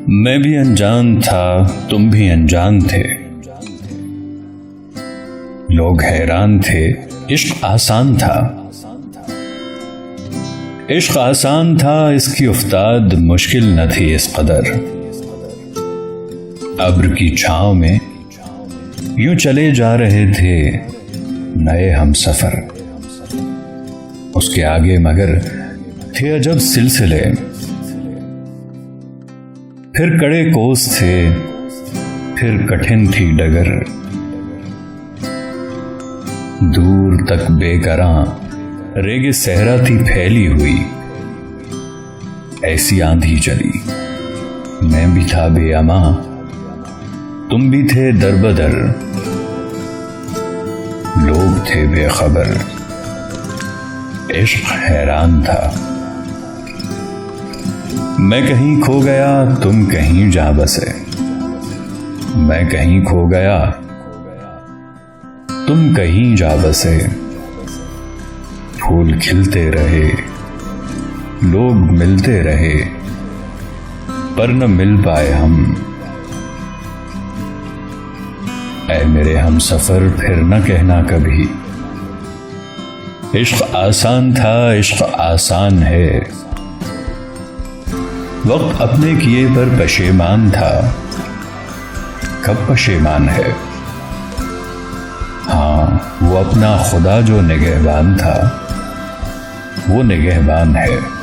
मैं भी अनजान था, तुम भी अनजान थे। लोग हैरान थे, इश्क आसान था। इश्क आसान था, इसकी उफ्ताद मुश्किल न थी इस कदर। अब्र की छांव में यूं चले जा रहे थे नए हमसफर। उसके आगे मगर थे अजब सिलसिले, फिर कड़े कोस थे, फिर कठिन थी डगर। दूर तक बेकरां रेगे सहरा थी फैली हुई। ऐसी आंधी चली, मैं भी था बेअमा, तुम भी थे दरबदर। लोग थे बेखबर, इश्क हैरान था। मैं कहीं खो गया, तुम कहीं जा बसे। मैं कहीं खो गया, तुम कहीं जा बसे। फूल खिलते रहे, लोग मिलते रहे, पर न मिल पाए हम। ऐ मेरे हम सफर, फिर न कहना कभी। इश्क आसान था, इश्क आसान है। वक्त अपने किए पर पशेमान था, कब पशेमान है। हाँ, वो अपना खुदा जो निगहबान था, वो निगहबान है।